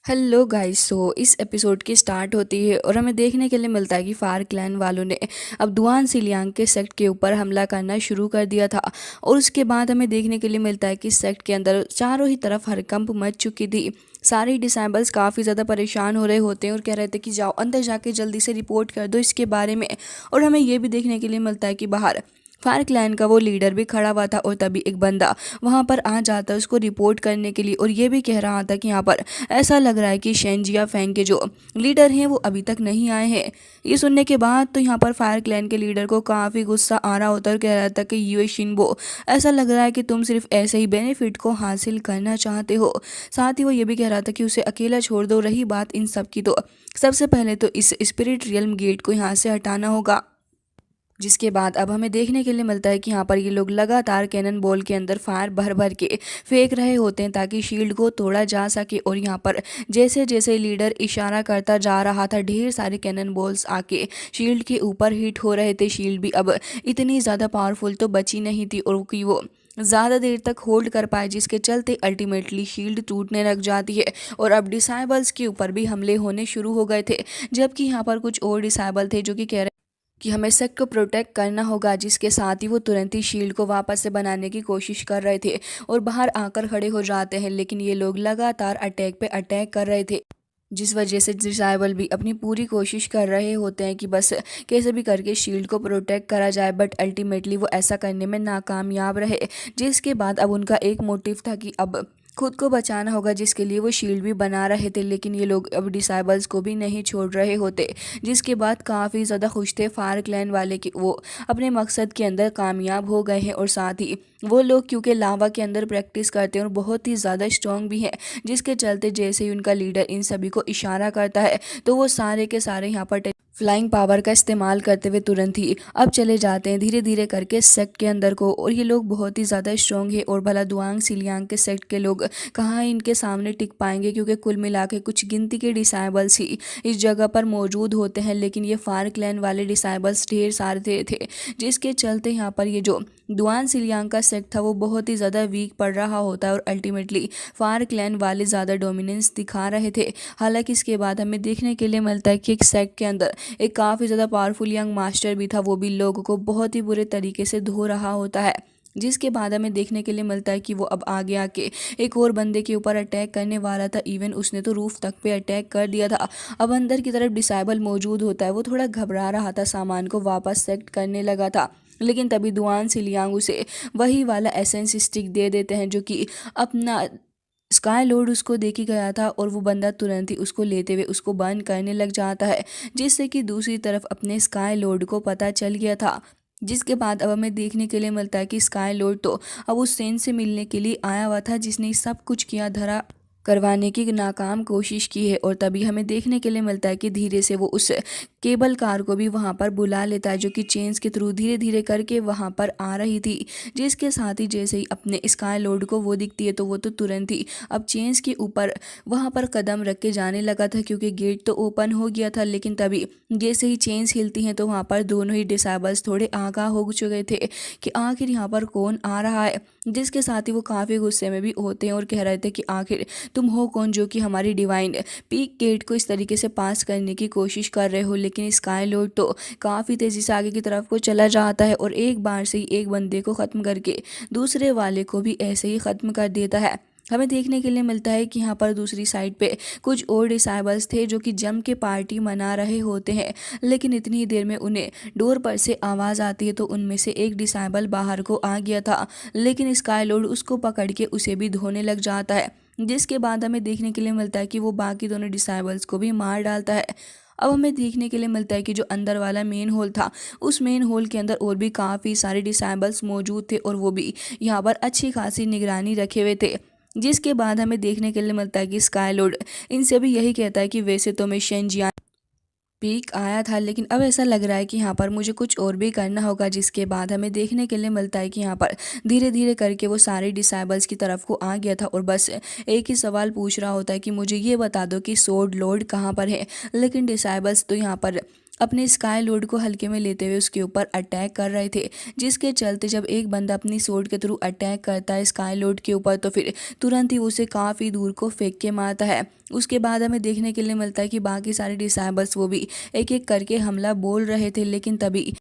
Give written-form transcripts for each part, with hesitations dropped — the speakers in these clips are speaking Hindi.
Hello guys. इस एपिसोड की स्टार्ट होती है और हमें देखने के लिए मिलता है कि फार क्लैन वालों ने अब दुआन सिलियांग के सेक्ट के ऊपर हमला करना शुरू कर दिया था। और उसके बाद हमें देखने के लिए मिलता है कि सेक्ट के अंदर चारों ही तरफ हड़कंप मच चुकी थी। सारे डिसेबल्स काफ़ी ज़्यादा परेशान हो रहे होते हैं और कह रहे थे कि जाओ अंदर जाके जल्दी से रिपोर्ट कर दो इसके बारे में। और हमें ये भी देखने के लिए मिलता है कि बाहर फायर क्लैन का वो लीडर भी खड़ा हुआ था और तभी एक बंदा वहां पर आ जाता है उसको रिपोर्ट करने के लिए और ये भी कह रहा था कि यहाँ पर ऐसा लग रहा है कि शेंजिया फैंग के जो लीडर हैं वो अभी तक नहीं आए हैं। ये सुनने के बाद तो यहाँ पर फायर क्लैन के लीडर को काफ़ी गुस्सा आ रहा होता है और कह रहा था कि यूए शिनबो, ऐसा लग रहा है कि तुम सिर्फ ऐसे ही बेनिफिट को हासिल करना चाहते हो। साथ ही वो ये भी कह रहा था कि उसे अकेला छोड़ दो। रही बात इन सब की तो सबसे पहले तो इस स्पिरिट रियल्म गेट को यहाँ से हटाना होगा। जिसके बाद अब हमें देखने के लिए मिलता है कि यहाँ पर ये लोग लगातार कैनन बॉल के अंदर फायर भर भर के फेंक रहे होते हैं ताकि शील्ड को तोड़ा जा सके। और यहाँ पर जैसे जैसे लीडर इशारा करता जा रहा था ढेर सारे कैनन बॉल्स आके शील्ड के ऊपर हिट हो रहे थे। शील्ड भी अब इतनी ज़्यादा पावरफुल तो बची नहीं थी और कि वो ज़्यादा देर तक होल्ड कर पाए, जिसके चलते अल्टीमेटली शील्ड टूटने लग जाती है। और अब डिसाइबल्स के ऊपर भी हमले होने शुरू हो गए थे, जबकि यहाँ पर कुछ और डिसाइबल थे जो कि कह रहे कि हमें सेट को प्रोटेक्ट करना होगा। जिसके साथ ही वो तुरंत ही शील्ड को वापस से बनाने की कोशिश कर रहे थे और बाहर आकर खड़े हो जाते हैं। लेकिन ये लोग लगातार अटैक पे अटैक कर रहे थे, जिस वजह से डिसाइबल भी अपनी पूरी कोशिश कर रहे होते हैं कि बस कैसे भी करके शील्ड को प्रोटेक्ट करा जाए। बट अल्टीमेटली वो ऐसा करने में नाकामयाब रहे। जिसके बाद अब उनका एक मोटिव था कि अब खुद को बचाना होगा, जिसके लिए वो शील्ड भी बना रहे थे। लेकिन ये लोग अब डिसाइबल्स को भी नहीं छोड़ रहे होते। जिसके बाद काफ़ी ज़्यादा खुश थे फायर क्लैन वाले कि वो अपने मकसद के अंदर कामयाब हो गए हैं। और साथ ही वो लोग क्योंकि लावा के अंदर प्रैक्टिस करते हैं और बहुत ही ज़्यादा स्ट्रॉन्ग भी हैं, जिसके चलते जैसे ही उनका लीडर इन सभी को इशारा करता है तो वो सारे के सारे यहाँ पर फ्लाइंग पावर का इस्तेमाल करते हुए तुरंत ही अब चले जाते हैं धीरे धीरे करके सेक्ट के अंदर को। और ये लोग बहुत ही ज़्यादा स्ट्रॉन्ग है और भला दुआंग सिलियांग के सेक्ट के लोग कहाँ इनके सामने टिक पाएंगे, क्योंकि कुल मिला के कुछ गिनती के डिसाइबल्स ही इस जगह पर मौजूद होते हैं। लेकिन ये फायर क्लैन वाले डिसाइबल्स ढेर सारे थे, जिसके चलते यहाँ पर ये जो दुआन सिलियांग का सेक्ट था वो बहुत ही ज़्यादा वीक पड़ रहा होता है और अल्टीमेटली फायर क्लैन वाले ज़्यादा डोमिनेंस दिखा रहे थे। हालांकि इसके बाद हमें देखने के लिए मिलता है कि एक सेक्ट के अंदर एक काफ़ी ज़्यादा पावरफुल यंग मास्टर भी था, वो भी लोगों को बहुत ही बुरे तरीके से धो रहा होता है। जिसके बाद हमें देखने के लिए मिलता है कि वो अब आगे आके एक और बंदे के ऊपर अटैक करने वाला था। इवन उसने तो रूफ तक पे अटैक कर दिया था। अब अंदर की तरफ डिसाइबल मौजूद होता है, वो थोड़ा घबरा रहा था, सामान को वापस सेट करने लगा था। लेकिन तभी दुआन सिलियांग उसे वही वाला एसेंस स्टिक दे देते हैं जो कि अपना स्काई लॉर्ड उसको दे के गया था। और वो बंदा तुरंत ही उसको लेते हुए उसको बर्न करने लग जाता है, जिससे कि दूसरी तरफ अपने स्काई लॉर्ड को पता चल गया था। जिसके बाद अब हमें देखने के लिए मिलता है कि स्काई लॉर्ड तो अब उस सेन से मिलने के लिए आया हुआ था जिसने सब कुछ किया धरा करवाने की नाकाम कोशिश की है। और तभी हमें देखने के लिए मिलता है कि धीरे से वो उस केबल कार को भी वहाँ पर बुला लेता है, जो कि चेन्स के थ्रू धीरे धीरे करके वहाँ पर आ रही थी। जिसके साथ ही जैसे ही अपने स्काई लॉर्ड को वो दिखती है तो वो तो तुरंत ही अब चेन्स के ऊपर वहाँ पर कदम रख के जाने लगा था, क्योंकि गेट तो ओपन हो गया था। लेकिन तभी जैसे ही चेन्स हिलती हैं तो वहाँ पर दोनों ही डिसेबल्स थोड़े आगाह हो चुके थे कि आखिर यहाँ पर कौन आ रहा है। जिसके साथ ही वो काफ़ी गुस्से में भी होते हैं और कह रहे थे कि आखिर तुम हो कौन जो कि हमारी डिवाइन पीक गेट को इस तरीके से पास करने की कोशिश कर रहे हो। लेकिन स्काई लॉर्ड तो काफ़ी तेज़ी से आगे की तरफ को चला जाता है और एक बार से ही एक बंदे को ख़त्म करके दूसरे वाले को भी ऐसे ही ख़त्म कर देता है। हमें देखने के लिए मिलता है कि यहाँ पर दूसरी साइड पे कुछ और डिसाइबल्स थे जो कि जम के पार्टी मना रहे होते हैं। लेकिन इतनी देर में उन्हें डोर पर से आवाज़ आती है तो उनमें से एक डिसाइबल बाहर को आ गया था। लेकिन स्काई लॉर्ड उसको पकड़ के उसे भी धोने लग जाता है। जिसके बाद हमें देखने के लिए मिलता है कि वो बाकी दोनों डिसाइबल्स को भी मार डालता है। अब हमें देखने के लिए मिलता है कि जो अंदर वाला मेन होल था, उस मेन होल के अंदर और भी काफ़ी सारे डिसाइबल्स मौजूद थे और वो भी यहाँ पर अच्छी खासी निगरानी रखे हुए थे। जिसके बाद हमें देखने के लिए मिलता है कि स्काई लॉर्ड इनसे भी यही कहता है कि वैसे तो मैं शेंजियान पीक आया था, लेकिन अब ऐसा लग रहा है कि यहाँ पर मुझे कुछ और भी करना होगा। जिसके बाद हमें देखने के लिए मिलता है कि यहाँ पर धीरे धीरे करके वो सारे डिसाइबल्स की तरफ को आ गया था और बस एक ही सवाल पूछ रहा होता है कि मुझे ये बता दो कि सोर्ड लॉर्ड कहाँ पर है। लेकिन डिसाइबल्स तो यहाँ पर अपने स्काई लॉर्ड को हल्के में लेते हुए उसके ऊपर अटैक कर रहे थे, जिसके चलते जब एक बंदा अपनी स्वॉर्ड के थ्रू अटैक करता है स्काई लॉर्ड के ऊपर तो फिर तुरंत ही उसे काफ़ी दूर को फेंक के मारता है। उसके बाद हमें देखने के लिए मिलता है कि बाकी सारे डिसाइबल्स वो भी एक एक करके हमला बोल रहे थे, लेकिन तभी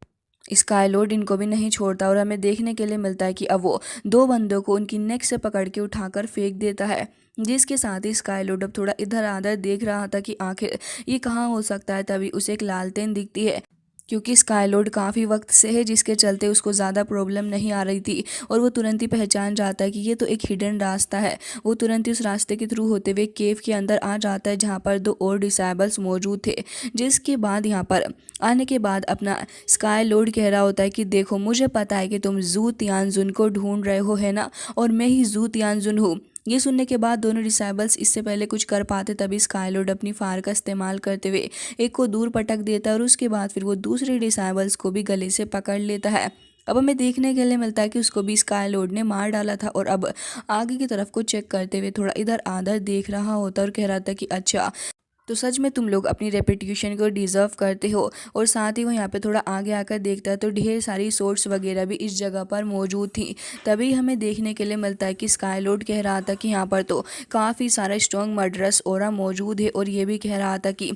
स्काई लॉर्ड इनको भी नहीं छोड़ता और हमें देखने के लिए मिलता है कि अब वो दो बंदों को उनकी नेक से पकड़ के उठाकर फेंक देता है, जिसके साथ ही स्काई लॉर्ड अब थोड़ा इधर उधर देख रहा था कि आखिर ये कहाँ हो सकता है। तभी उसे एक लालटेन दिखती है, क्योंकि स्काई लॉर्ड काफ़ी वक्त से है, जिसके चलते उसको ज़्यादा प्रॉब्लम नहीं आ रही थी और वो तुरंत ही पहचान जाता है कि ये तो एक हिडन रास्ता है। वो तुरंत ही उस रास्ते के थ्रू होते हुए केव के अंदर आ जाता है, जहाँ पर दो और डिसाइबल्स मौजूद थे। जिसके बाद यहाँ पर आने के बाद अपना स्काई लॉर्ड कह रहा होता है कि देखो, मुझे पता है कि तुम जू तियानजुन को ढूंढ रहे हो, है ना, और मैं ही जू तियानजुन हूँ। ये सुनने के बाद दोनों डिसाइबल्स इससे पहले कुछ कर पाते, तभी स्काई लॉर्ड अपनी फायर का इस्तेमाल करते हुए एक को दूर पटक देता है और उसके बाद फिर वो दूसरे डिसाइबल्स को भी गले से पकड़ लेता है। अब हमें देखने के लिए मिलता है कि उसको भी स्काई लॉर्ड ने मार डाला था और अब आगे की तरफ को चेक करते हुए थोड़ा इधर आधर देख रहा होता और कह रहा था कि अच्छा, तो सच में तुम लोग अपनी रेपुटेशन को डिज़र्व करते हो। और साथ ही वो यहाँ पे थोड़ा आगे आकर देखता है तो ढेर सारी सोर्स वगैरह भी इस जगह पर मौजूद थी। तभी हमें देखने के लिए मिलता है कि स्काई लॉर्ड कह रहा था कि यहाँ पर तो काफ़ी सारा स्ट्रॉन्ग मर्डरस ऑरा मौजूद है और ये भी कह रहा था कि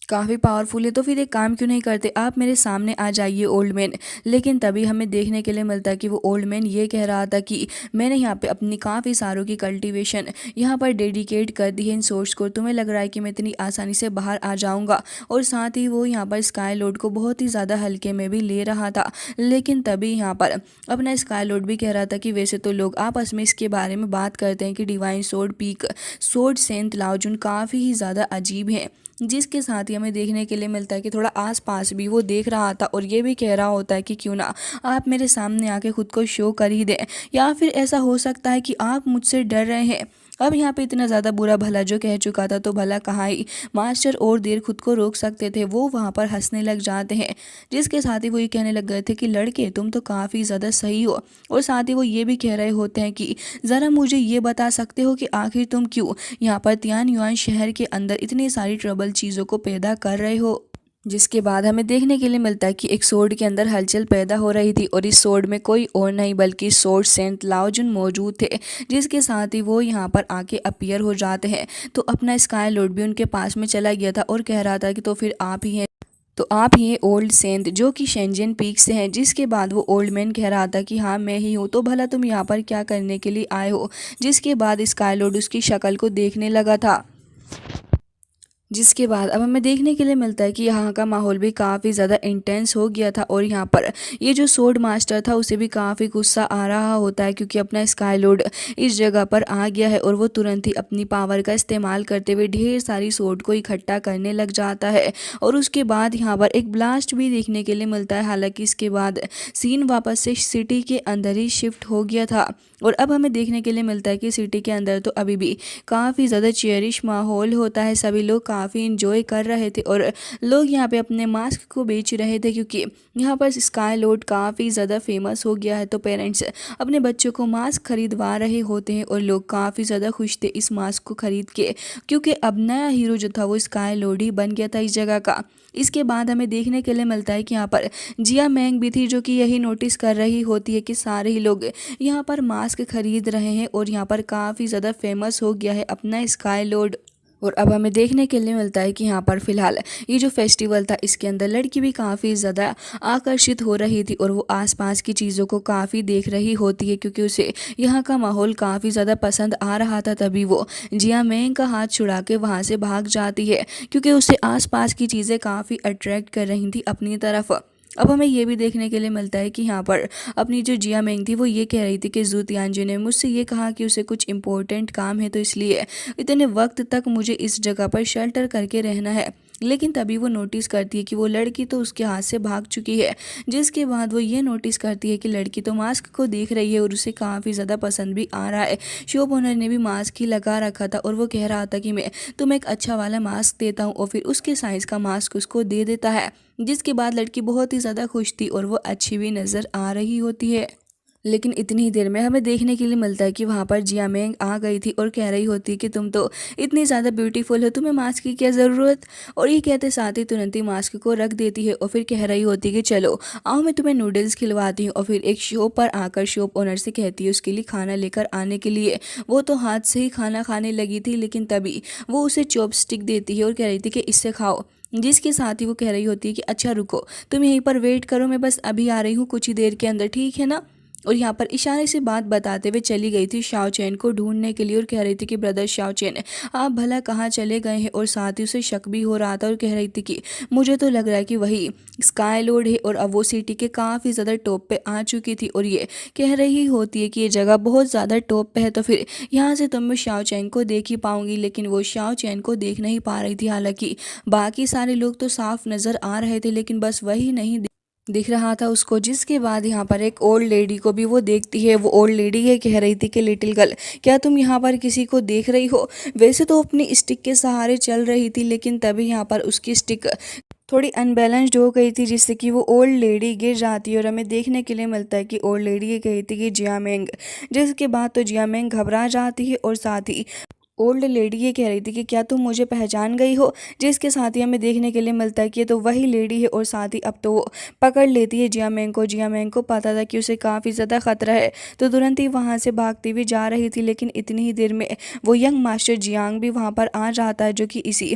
काफ़ी पावरफुल है, तो फिर एक काम क्यों नहीं करते, आप मेरे सामने आ जाइए ओल्ड मैन। लेकिन तभी हमें देखने के लिए मिलता है कि वो ओल्ड मैन ये कह रहा था कि मैंने यहाँ पे अपनी काफ़ी सारों की कल्टीवेशन यहाँ पर डेडिकेट कर दी है इन सोर्स को, तुम्हें लग रहा है कि मैं इतनी आसानी से बाहर आ जाऊँगा। और साथ ही वो यहाँ पर स्काई लॉर्ड को बहुत ही ज़्यादा हल्के में भी ले रहा था। लेकिन तभी यहाँ पर अपना स्काई लॉर्ड भी कह रहा था कि वैसे तो लोग आपस में इसके बारे में बात करते हैं कि divine sword peak sword saint Laojun काफ़ी ही ज़्यादा अजीब है। जिसके साथ ही हमें देखने के लिए मिलता है कि थोड़ा आसपास भी वो देख रहा था और ये भी कह रहा होता है कि क्यों ना आप मेरे सामने आके खुद को शो कर ही दें, या फिर ऐसा हो सकता है कि आप मुझसे डर रहे हैं। अब यहाँ पे इतना ज़्यादा बुरा भला जो कह चुका था तो भला कहाँ ही मास्टर और देर खुद को रोक सकते थे, वो वहाँ पर हंसने लग जाते हैं। जिसके साथ ही वो ये कहने लग गए थे कि लड़के तुम तो काफ़ी ज़्यादा सही हो। और साथ ही वो ये भी कह रहे होते हैं कि ज़रा मुझे ये बता सकते हो कि आखिर तुम क्यों यहाँ पर तियान युआन शहर के अंदर इतनी सारी ट्रबल चीज़ों को पैदा कर रहे हो। जिसके बाद हमें देखने के लिए मिलता है कि एक सोर्ड के अंदर हलचल पैदा हो रही थी और इस सोर्ड में कोई और नहीं बल्कि सोर्ड सेंट लाओजुन मौजूद थे। जिसके साथ ही वो यहाँ पर आके अपीयर हो जाते हैं। तो अपना स्काई लॉर्ड भी उनके पास में चला गया था और कह रहा था कि तो फिर आप ही हैं, तो आप ही हैं ओल्ड सेंट जो कि शेंजन पीक से हैं। जिसके बाद वो ओल्ड मैन कह रहा था कि हाँ मैं ही हूँ, तो भला तुम यहाँ पर क्या करने के लिए आए हो। जिसके बाद स्काई लॉर्ड उसकी शक्ल को देखने लगा था। जिसके बाद अब हमें देखने के लिए मिलता है कि यहाँ का माहौल भी काफ़ी ज़्यादा इंटेंस हो गया था और यहाँ पर ये जो सोर्ड मास्टर था उसे भी काफ़ी गुस्सा आ रहा होता है, क्योंकि अपना स्काई लॉर्ड इस जगह पर आ गया है और वो तुरंत ही अपनी पावर का इस्तेमाल करते हुए ढेर सारी सोर्ड को इकट्ठा करने लग जाता है। और उसके बाद यहाँ पर एक ब्लास्ट भी देखने के लिए मिलता है। हालांकि इसके बाद सीन वापस से सिटी के अंदर ही शिफ्ट हो गया था और अब हमें देखने के लिए मिलता है कि सिटी के अंदर तो अभी भी काफ़ी ज़्यादा चेयरिश माहौल होता है। सभी लोग काफ़ी इंजॉय कर रहे थे और लोग यहाँ पे अपने मास्क को बेच रहे थे, क्योंकि यहाँ पर स्काई लॉर्ड काफ़ी ज़्यादा फेमस हो गया है। तो पेरेंट्स अपने बच्चों को मास्क खरीदवा रहे होते हैं और लोग काफ़ी ज़्यादा खुश थे इस मास्क को खरीद के, क्योंकि अब नया हीरो जो था वो स्काई लॉर्ड ही बन गया था इस जगह का। इसके बाद हमें देखने के लिए मिलता है कि यहाँ पर जिया मैंग भी थी, जो कि यही नोटिस कर रही होती है कि सारे ही लोग यहाँ पर मास्क खरीद रहे हैं और यहाँ पर काफ़ी ज़्यादा फेमस हो गया है अपना स्काई लॉर्ड। और अब हमें देखने के लिए मिलता है कि यहाँ पर फिलहाल ये जो फेस्टिवल था इसके अंदर लड़की भी काफ़ी ज़्यादा आकर्षित हो रही थी और वो आसपास की चीज़ों को काफ़ी देख रही होती है, क्योंकि उसे यहाँ का माहौल काफ़ी ज़्यादा पसंद आ रहा था। तभी वो जिया मैंग का हाथ छुड़ा के वहाँ से भाग जाती है, क्योंकि उसे आसपास की चीज़ें काफ़ी अट्रैक्ट कर रही थी अपनी तरफ। अब हमें ये भी देखने के लिए मिलता है कि यहाँ पर अपनी जो जिया मेंग थी वो ये कह रही थी कि जू तियानजी ने मुझसे ये कहा कि उसे कुछ इम्पोर्टेंट काम है, तो इसलिए इतने वक्त तक मुझे इस जगह पर शेल्टर करके रहना है। लेकिन तभी वो नोटिस करती है कि वो लड़की तो उसके हाथ से भाग चुकी है। जिसके बाद वो ये नोटिस करती है कि लड़की तो मास्क को देख रही है और उसे काफ़ी ज़्यादा पसंद भी आ रहा है। शॉप ओनर ने भी मास्क ही लगा रखा था और वो कह रहा था कि मैं तुम्हें एक अच्छा वाला मास्क देता हूँ, और फिर उसके साइज़ का मास्क उसको दे देता है। जिसके बाद लड़की बहुत ही ज़्यादा खुश थी और वो अच्छी भी नज़र आ रही होती है। लेकिन इतनी ही देर में हमें देखने के लिए मिलता है कि वहाँ पर जिया मेंग आ गई थी और कह रही होती है कि तुम तो इतनी ज़्यादा ब्यूटीफुल हो, तुम्हें मास्क की क्या ज़रूरत। और ये कहते साथ ही तुरंत ही मास्क को रख देती है और फिर कह रही होती है कि चलो आओ मैं तुम्हें नूडल्स खिलवाती हूँ। और फिर एक शॉप पर आकर शॉप ओनर से कहती है उसके लिए खाना लेकर आने के लिए। वो तो हाथ से ही खाना खाने लगी थी, लेकिन तभी वो उसे चॉपस्टिक देती है और कह रही थी कि इससे खाओ। जिसके साथ ही वो कह रही होती है कि अच्छा रुको, तुम यहीं पर वेट करो, मैं बस अभी आ रही हूँ कुछ ही देर के अंदर, ठीक है ना। और यहाँ पर इशारे से बात बताते हुए चली गई थी शाओ चैन को ढूंढने के लिए और कह रही थी कि ब्रदर शाओ चैन आप भला कहाँ चले गए हैं। और साथ ही उसे शक भी हो रहा था और कह रही थी कि मुझे तो लग रहा है कि वही स्काई लॉर्ड है। और अब वो सिटी के काफ़ी ज़्यादा टॉप पे आ चुकी थी और ये कह रही होती है कि ये जगह बहुत ज़्यादा टॉप पे है, तो फिर यहाँ से तो मैं शाओ चैन को देख ही पाऊंगी। लेकिन वो शाओ चैन को देख नहीं पा रही थी, हालांकि बाकी सारे लोग तो साफ नज़र आ रहे थे, लेकिन बस वही नहीं दिख रहा था उसको। जिसके बाद यहाँ पर एक ओल्ड लेडी को भी वो देखती है। वो ओल्ड लेडी ये कह रही थी कि लिटिल गर्ल क्या तुम यहाँ पर किसी को देख रही हो। वैसे तो अपनी स्टिक के सहारे चल रही थी, लेकिन तभी यहाँ पर उसकी स्टिक थोड़ी अनबैलेंस्ड हो गई थी, जिससे कि वो ओल्ड लेडी गिर जाती है। और हमें देखने के लिए मिलता है कि ओल्ड लेडी ये कही थी कि जिया मेंग। जिसके बाद तो जिया मेंग घबरा जाती है और साथ ही ओल्ड लेडी ये कह रही थी कि क्या तुम मुझे पहचान गई हो। जिसके साथ ही हमें देखने के लिए मिलता है कि ये तो वही लेडी है। और साथ ही अब तो वो पकड़ लेती है जिया मेंग को। जिया मेंग को पता था कि उसे काफ़ी ज़्यादा खतरा है, तो तुरंत ही वहाँ से भागती हुई जा रही थी। लेकिन इतनी ही देर में वो यंग मास्टर जियांग भी वहाँ पर आ जाता है, जो कि इसी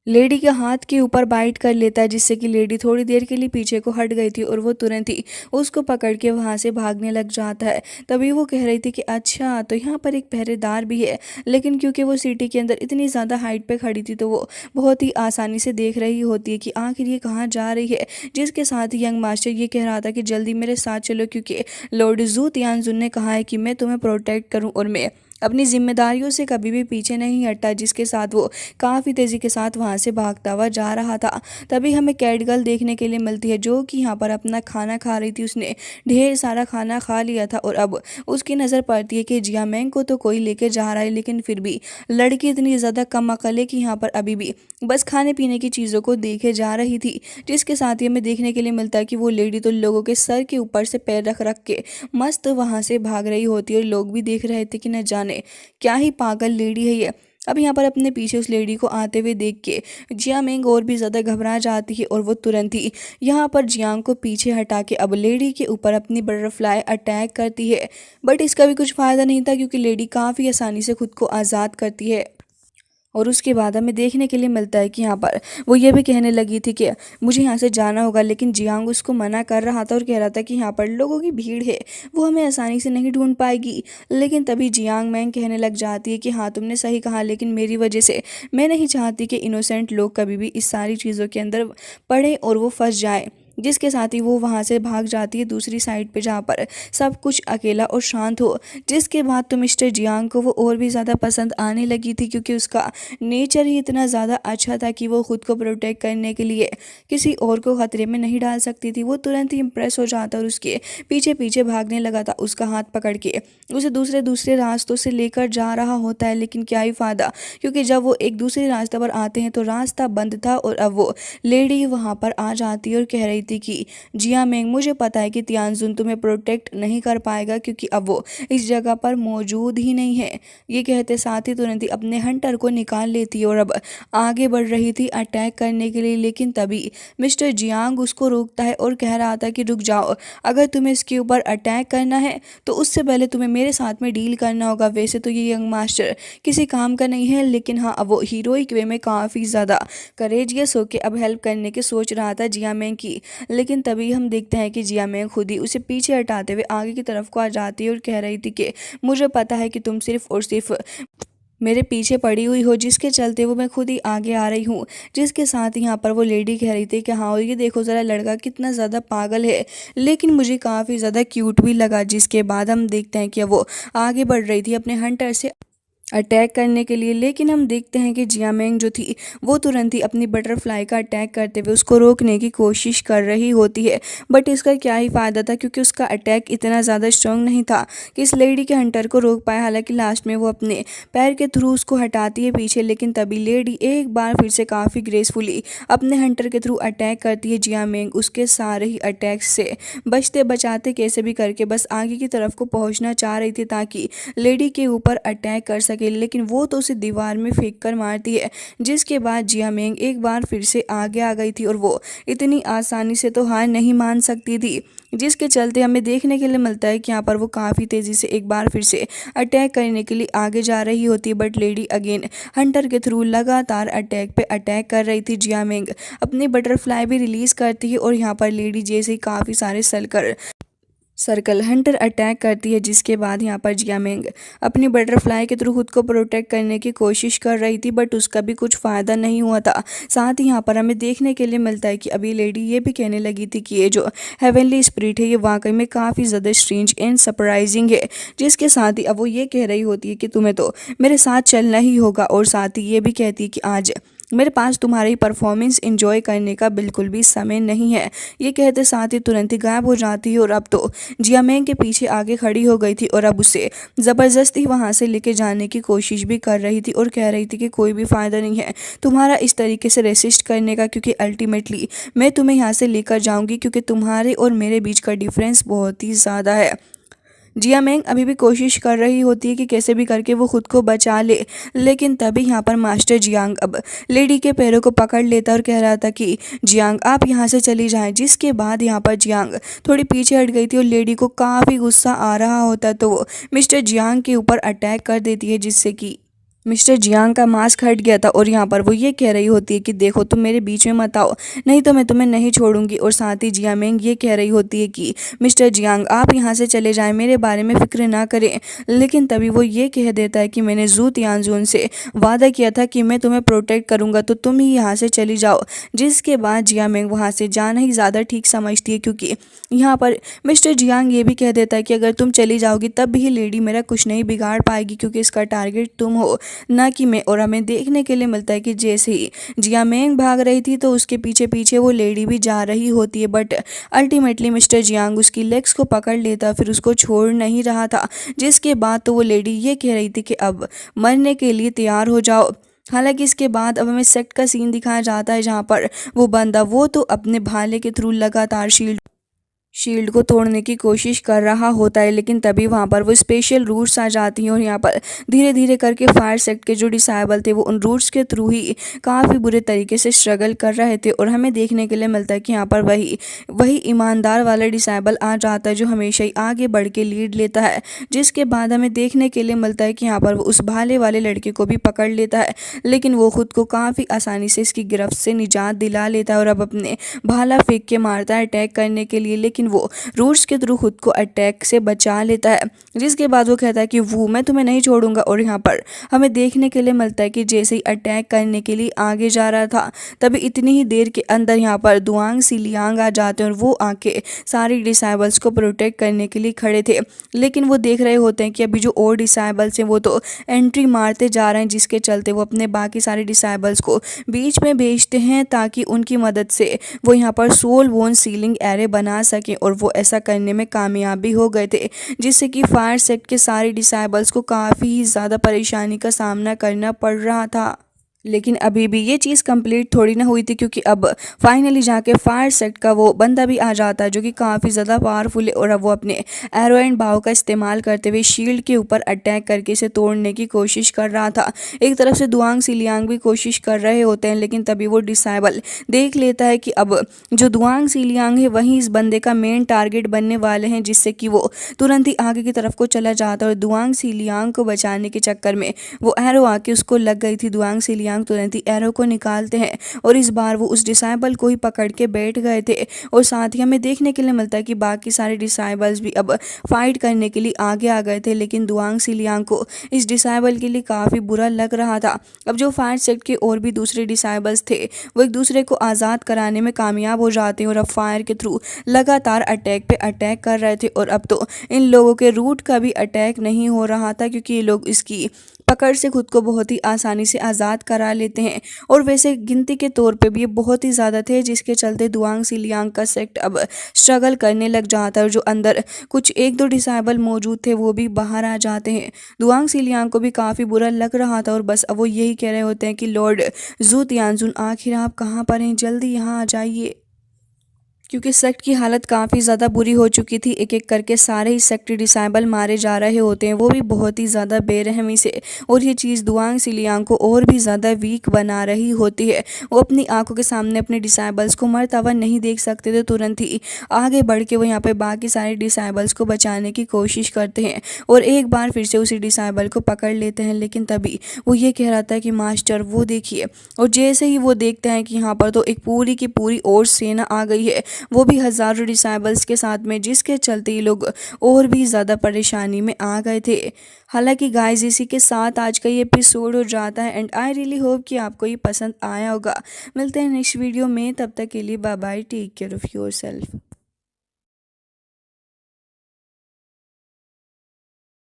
लेडी के हाथ के ऊपर बाइट कर लेता है, जिससे कि लेडी थोड़ी देर के लिए पीछे को हट गई थी और वो तुरंत ही उसको पकड़ के वहाँ से भागने लग जाता है। तभी वो कह रही थी कि अच्छा तो यहाँ पर एक पहरेदार भी है। लेकिन क्योंकि वो सिटी के अंदर इतनी ज़्यादा हाइट पे खड़ी थी, तो वो बहुत ही आसानी से देख रही होती है कि आखिर ये कहाँ जा रही है। जिसके साथ ही यंग मास्टर ये कह रहा था कि जल्दी मेरे साथ चलो, क्योंकि लॉर्ड जू तियानजुन ने कहा है कि मैं तुम्हें प्रोटेक्ट करूँ और मैं अपनी जिम्मेदारियों से कभी भी पीछे नहीं हटता। जिसके साथ वो काफ़ी तेज़ी के साथ वहाँ से भागता हुआ जा रहा था। तभी हमें कैट गर्ल देखने के लिए मिलती है, जो कि यहाँ पर अपना खाना खा रही थी। उसने ढेर सारा खाना खा लिया था और अब उसकी नज़र पड़ती है कि जिया मेंग को तो कोई लेके जा रहा है, लेकिन फिर भी लड़की इतनी ज़्यादा कम अकल है कि यहाँ पर अभी भी बस खाने पीने की चीज़ों को देखे जा रही थी। जिसके साथ ही हमें देखने के लिए मिलता है कि वो लेडी तो लोगों के सर के ऊपर से पैर रख रख के मस्त वहाँ से भाग रही होती है। और लोग भी देख रहे थे कि न जाने क्या ही पागल लेडी है ये। अब यहाँ पर अपने पीछे उस लेडी को आते हुए देख के जिया मेंग और भी ज़्यादा घबरा जाती है और वो तुरंत ही यहाँ पर जियांग को पीछे हटा के अब लेडी के ऊपर अपनी बटरफ्लाई अटैक करती है। बट इसका भी कुछ फ़ायदा नहीं था, क्योंकि लेडी काफ़ी आसानी से खुद को आज़ाद करती है। और उसके बाद हमें देखने के लिए मिलता है कि यहाँ पर वो ये भी कहने लगी थी कि मुझे यहाँ से जाना होगा, लेकिन जियांग उसको मना कर रहा था और कह रहा था कि यहाँ पर लोगों की भीड़ है, वो हमें आसानी से नहीं ढूंढ पाएगी। लेकिन तभी जियांग मैंग कहने लग जाती है कि हाँ तुमने सही कहा, लेकिन मेरी वजह से मैं नहीं चाहती कि इनोसेंट लोग कभी भी इस सारी चीज़ों के अंदर पड़े और वो फंस जाए। जिसके साथ ही वो वहाँ से भाग जाती है दूसरी साइड पे, जहाँ पर सब कुछ अकेला और शांत हो। जिसके बाद तो मिस्टर जियांग को वो और भी ज़्यादा पसंद आने लगी थी, क्योंकि उसका नेचर ही इतना ज़्यादा अच्छा था कि वो खुद को प्रोटेक्ट करने के लिए किसी और को खतरे में नहीं डाल सकती थी। वो तुरंत ही इम्प्रेस हो जाता और उसके पीछे पीछे भागने लगा था, उसका हाथ पकड़ के उसे दूसरे दूसरे रास्तों से लेकर जा रहा होता है। लेकिन क्या ही फ़ायदा, क्योंकि जब वो एक दूसरे रास्ते पर आते हैं तो रास्ता बंद था। और अब वो लेडी वहाँ पर आ जाती है और कह रही थी कि जिया मेंग मुझे पता है कि तियानजुन तुम्हें प्रोटेक्ट नहीं कर पाएगा, क्योंकि अब वो इस जगह पर मौजूद ही नहीं है। ये कहते साथ ही तुरंत ही अपने हंटर को निकाल लेती है और अब आगे बढ़ रही थी अटैक करने के लिए। लेकिन तभी मिस्टर जियांग उसको रोकता है और कह रहा था कि रुक जाओ, अगर तुम्हें इसके ऊपर अटैक करना है तो उससे पहले तुम्हें मेरे साथ में डील करना होगा। वैसे तो ये यंग मास्टर किसी काम का नहीं है, लेकिन हाँ अब वो हीरोइक वे में काफ़ी ज़्यादा करेजियस होकर अब हेल्प करने की सोच रहा था जिया मेंग की। लेकिन तभी हम देखते हैं कि जिया मेंग खुद ही उसे पीछे हटाते हुए आगे की तरफ को आ जाती है और कह रही थी कि मुझे पता है कि तुम सिर्फ और सिर्फ मेरे पीछे पड़ी हुई हो, जिसके चलते वो मैं खुद ही आगे आ रही हूँ। जिसके साथ यहाँ पर वो लेडी कह रही थी कि हाँ ये देखो ज़रा लड़का कितना ज़्यादा पागल है, लेकिन मुझे काफ़ी ज़्यादा क्यूट भी लगा। जिसके बाद हम देखते हैं कि वो आगे बढ़ रही थी अपने हंटर से अटैक करने के लिए। लेकिन हम देखते हैं कि जियामेंग जो थी वो तुरंत ही अपनी बटरफ्लाई का अटैक करते हुए उसको रोकने की कोशिश कर रही होती है। बट इसका क्या ही फ़ायदा था, क्योंकि उसका अटैक इतना ज़्यादा स्ट्रांग नहीं था कि इस लेडी के हंटर को रोक पाए। हालांकि लास्ट में वो अपने पैर के थ्रू उसको हटाती है पीछे, लेकिन तभी लेडी एक बार फिर से काफ़ी ग्रेसफुली अपने हंटर के थ्रू अटैक करती है। जियामेंग उसके सारे ही अटैक्स से बचते बचाते कैसे भी करके बस आगे की तरफ को पहुंचना चाह रही थी ताकि लेडी के ऊपर अटैक कर सके, लेकिन वो तो उसे दीवार में फेंक कर मारती है। जिसके बाद जियामेंग एक बार फिर से आगे आ गई थी और वो इतनी आसानी से तो हार नहीं मान सकती थी, जिसके चलते हमें देखने के लिए मिलता है कि यहाँ पर वो काफ़ी तेज़ी से एक बार फिर से अटैक करने के लिए आगे जा रही होती है। बट लेडी अगेन हंटर के थ्रू लगातार अटैक पे अटैक कर रही थी। जियामेंग अपनी बटरफ्लाई भी रिलीज़ करती है और यहाँ पर लेडी जैसे ही काफ़ी सारे सर्कल हंटर अटैक करती है, जिसके बाद यहाँ पर जियामेंग अपनी बटरफ्लाई के थ्रू खुद को प्रोटेक्ट करने की कोशिश कर रही थी, बट उसका भी कुछ फ़ायदा नहीं हुआ था। साथ ही यहाँ पर हमें देखने के लिए मिलता है कि अभी लेडी ये भी कहने लगी थी कि ये जो हेवनली स्पिरिट है ये वाकई में काफ़ी ज़्यादा स्ट्रेंज एंड सरप्राइजिंग है। जिसके साथ ही अब वो ये कह रही होती है कि तुम्हें तो मेरे साथ चलना ही होगा, और साथ ही ये भी कहती है कि आज मेरे पास तुम्हारी परफॉर्मेंस एंजॉय करने का बिल्कुल भी समय नहीं है। ये कहते साथ ही तुरंत ही गायब हो जाती है और अब तो जियामेंग के पीछे आगे खड़ी हो गई थी और अब उसे ज़बरदस्ती वहाँ से लेके जाने की कोशिश भी कर रही थी और कह रही थी कि कोई भी फ़ायदा नहीं है तुम्हारा इस तरीके से रेसिस्ट करने का, क्योंकि अल्टीमेटली मैं तुम्हें यहाँ से लेकर जाऊँगी, क्योंकि तुम्हारे और मेरे बीच का डिफरेंस बहुत ही ज़्यादा है। जियामेंग अभी भी कोशिश कर रही होती है कि कैसे भी करके वो खुद को बचा ले, लेकिन तभी यहाँ पर मास्टर जियांग अब लेडी के पैरों को पकड़ लेता और कह रहा था कि जियांग आप यहाँ से चली जाएं। जिसके बाद यहाँ पर जियांग थोड़ी पीछे हट गई थी और लेडी को काफ़ी गुस्सा आ रहा होता तो वो मिस्टर जियांग के ऊपर अटैक कर देती है, जिससे कि मिस्टर जियांग का मास्क हट गया था और यहाँ पर वो ये कह रही होती है कि देखो तुम मेरे बीच में मत आओ, नहीं तो मैं तुम्हें नहीं छोड़ूंगी। और साथ ही जियामेंग ये कह रही होती है कि मिस्टर जियांग आप यहाँ से चले जाएं, मेरे बारे में फिक्र ना करें। लेकिन तभी वो ये कह देता है कि मैंने जू तियानजून से वादा किया था कि मैं तुम्हें प्रोटेक्ट करूँगा, तो तुम ही यहाँ से चली जाओ। जिसके बाद जियामेंग वहाँ से जाना ही ज़्यादा ठीक समझती है, क्योंकि यहाँ पर मिस्टर जियांग ये भी कह देता है कि अगर तुम चली जाओगी तब भी लेडी मेरा कुछ नहीं बिगाड़ पाएगी, क्योंकि इसका टारगेट तुम हो ना कि मैं। और हमें देखने के लिए मिलता है कि जैसे ही जियामेंग भाग रही थी तो उसके पीछे पीछे वो लेडी भी जा रही होती है, बट अल्टीमेटली मिस्टर जियांग उसकी लेग्स को पकड़ लेता, फिर उसको छोड़ नहीं रहा था। जिसके बाद तो वो लेडी ये कह रही थी कि अब मरने के लिए तैयार हो जाओ। हालांकि इसके बाद अब हमें सेट का सीन दिखाया जाता है जहाँ पर वो बंदा वो तो अपने भाले के थ्रू लगातार शील्ड को तोड़ने की कोशिश कर रहा होता है, लेकिन तभी वहाँ पर वो स्पेशल रूट्स आ जाती हैं और यहाँ पर धीरे धीरे करके फायर सेक्ट के जो डिसाइबल थे वो उन रूट्स के थ्रू ही काफ़ी बुरे तरीके से स्ट्रगल कर रहे थे। और हमें देखने के लिए मिलता है कि यहाँ पर वही ईमानदार वाला डिसाइबल आ जाता है जो हमेशा ही आगे बढ़ के लीड लेता है। जिसके बाद हमें देखने के लिए मिलता है कि यहाँ पर वो उस भाले वाले लड़के को भी पकड़ लेता है, लेकिन वो खुद को काफ़ी आसानी से इसकी गिरफ्त से निजात दिला लेता है और अब अपने भाला फेंक के मारता है अटैक करने के लिए, लेकिन वो रूट्स के थ्रू खुद को अटैक से बचा लेता है। जिसके बाद वो कहता है कि वो मैं तुम्हें नहीं छोड़ूंगा। और यहाँ पर हमें देखने के लिए मिलता है कि जैसे ही अटैक करने के लिए आगे जा रहा था तभी इतनी ही देर के अंदर यहाँ पर दुआंग सिलियांग आ जाते हैं और वो आके सारी डिसाइबल्स को प्रोटेक्ट करने के लिए खड़े थे। लेकिन वो देख रहे होते हैं कि अभी जो और डिसाइबल्स हैं वो तो एंट्री मारते जा रहे हैं, जिसके चलते वो अपने बाकी सारे डिसाइबल्स को बीच में भेजते हैं ताकि उनकी मदद से वो यहाँ पर सोल बोन सीलिंग एरे बना सकें। और वो ऐसा करने में कामयाब भी हो गए थे, जिससे कि फायर सेक्ट के सारे डिसाइबल्स को काफ़ी ज़्यादा परेशानी का सामना करना पड़ रहा था। लेकिन अभी भी ये चीज़ कंप्लीट थोड़ी ना हुई थी, क्योंकि अब फाइनली जाके फायर सेक्ट का वो बंदा भी आ जाता है जो कि काफ़ी ज़्यादा पावरफुल है और अब वो अपने एरो एंड बाव का इस्तेमाल करते हुए शील्ड के ऊपर अटैक करके इसे तोड़ने की कोशिश कर रहा था। एक तरफ से दुआंग सिलियांग भी कोशिश कर रहे होते हैं, लेकिन तभी वो डिसाइबल देख लेता है कि अब जो दुआंग सिलियांग है वहीं इस बंदे का मेन टारगेट बनने वाले हैं, जिससे कि वो तुरंत ही आगे की तरफ को चला जाता है और दुआंग सिलियांग को बचाने के चक्कर में वो एरो आके उसको लग गई थी। दुआंग सिलियांग तुरंत ही एरो को निकालते हैं और इस बार वो उस डिसाइबल को ही पकड़ के बैठ गए थे। और साथ ही हमें देखने के लिए मिलता है कि बाकी सारे डिसाइबल्स भी अब फाइट करने के लिए आगे आ गए थे, लेकिन दुआंग सिलियांग को इस डिसाइबल के लिए काफ़ी बुरा लग रहा था। अब जो फायर सेक्ट के और भी दूसरे डिसाइबल्स थे वो एक दूसरे को आज़ाद कराने में कामयाब हो जाते हैं और अब फायर के थ्रू लगातार अटैक पे अटैक कर रहे थे। और अब तो इन लोगों के रूट का भी अटैक नहीं हो रहा था, क्योंकि ये लोग इसकी पकड़ से खुद को बहुत ही आसानी से आज़ाद करा लेते हैं। और वैसे गिनती के तौर पे भी ये बहुत ही ज़्यादा थे, जिसके चलते दुआंग सिलियांग का सेक्ट अब स्ट्रगल करने लग जाता है और जो अंदर कुछ एक दो डिसाइबल मौजूद थे वो भी बाहर आ जाते हैं। दुआंग सिलियांग को भी काफ़ी बुरा लग रहा था और बस अब वो यही कह रहे होते हैं कि लॉर्ड जू तियानजुन, आखिर आप कहाँ पर हैं, जल्दी यहाँ आ जाइए। क्योंकि सेक्ट की हालत काफ़ी ज़्यादा बुरी हो चुकी थी। एक एक करके सारे ही सेक्ट डिसाइबल मारे जा रहे होते हैं, वो भी बहुत ही ज़्यादा बेरहमी से। और ये चीज़ दुआंग सिलियांग को और भी ज़्यादा वीक बना रही होती है। वो अपनी आंखों के सामने अपने डिसाइबल्स को मरता हुआ नहीं देख सकते थे, तुरंत ही आगे बढ़ के वो यहाँ पे बाकी सारे डिसाइबल्स को बचाने की कोशिश करते हैं और एक बार फिर से उसी डिसाइबल को पकड़ लेते हैं। लेकिन तभी वो ये कह रहा था कि मास्टर वो देखिए, और जैसे ही वो देखते हैं कि यहाँ पर तो एक पूरी की पूरी और सेना आ गई है, वो भी हज़ारों डिसाइबल्स के साथ में, जिसके चलते ये लोग और भी ज़्यादा परेशानी में आ गए थे। हालांकि गाइस, इसी के साथ आज का ये एपिसोड हो जाता है एंड आई रियली होप कि आपको ये पसंद आया होगा। मिलते हैं नेक्स्ट वीडियो में, तब तक के लिए bye bye, take care of yourself.